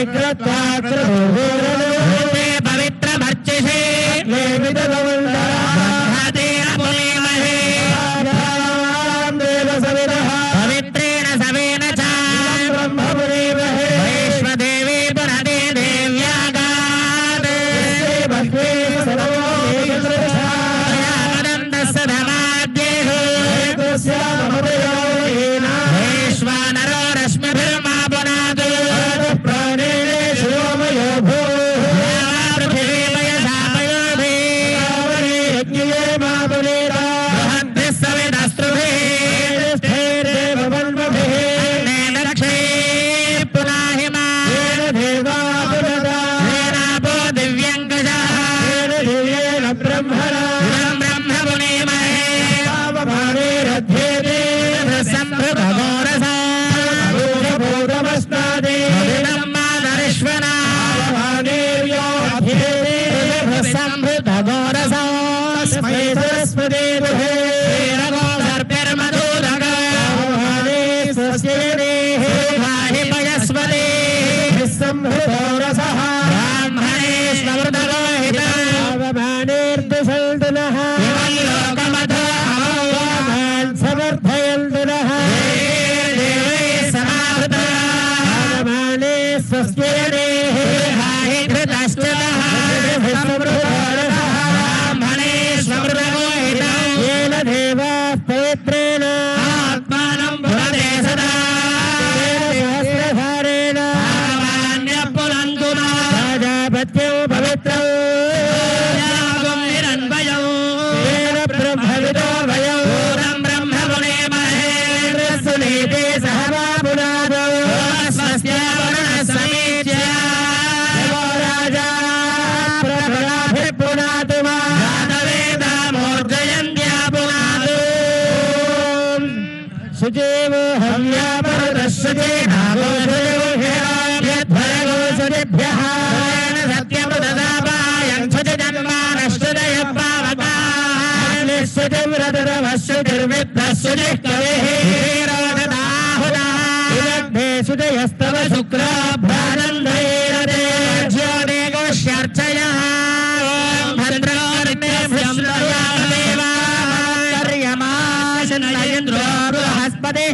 कृते पवित्रमर्चिषे ब्रह्मतेन पुनीमहे पवित्रेण सवेन च वैश्वदेवी पुनदे देव्यागात् मदन्तस्य धमाद्येषु वैश्वानरो रश्मिभिर्मा पुनातु सुजयस्तव शुक्र बृहस्पति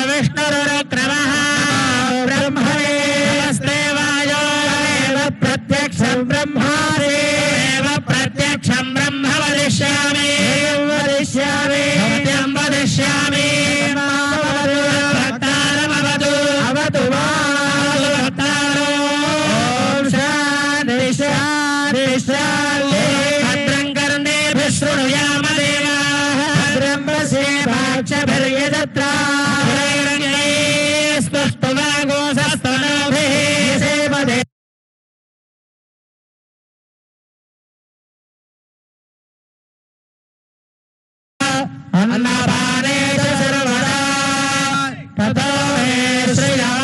विष्णुरुक्रमः ब्रह्मणेस्तेवायो प्रत्यक्षं ब्रह्मादेव प्रत्यक्षं ब्रह्म वदिष्यामि सत्यं वदिष्यामि भक्तारमवतु अवतु भक्तारो शान्ति शान्ति शान्ति भद्रं कर्णेभिः शृणुयाम देवाः भद्रं पश्येमाक्षभिर्यजत्रा स्पष्टवागोसस्तनोभिः सेवदे अन्नपाने च सर्वदा ततो मे श्रियः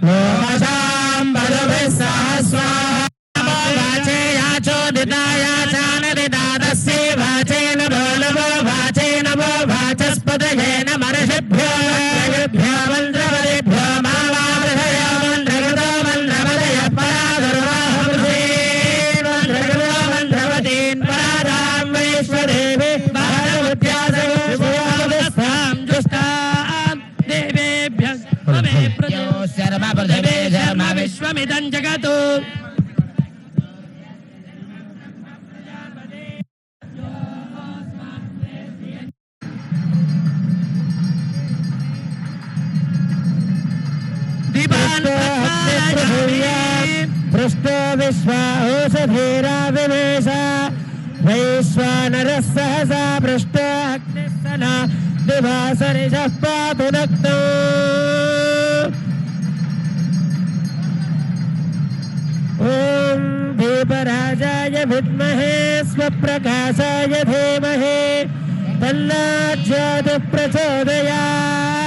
लोमशाम्बरुभिः सह स्वाहा वाचे याचोदिताया चानदिदातस्ये वाचेन बोलवो वाचेन वो वाचस्पतयेन मर्षिभ्यो त्रयेभ्यो मन्त्रवदेभ्यो मावामृषयो मन्त्रकृतो मन्त्रवदय परादुर्वाहमृषे मन्त्रकृतो मन्त्रवतीन् परादां वैश्वदेवे विश्वमिदं जगत् पृष्ठो विश्वा ओषधीरा विवेश वैश्वानरः सहसा पृष्ठो अग्निस्सना दिवासरिजः पातु नक्तो ॐ दीपराजाय विद्महे स्वप्रकाशाय धीमहि तन्नो ज्योतिः प्रचोदयात्।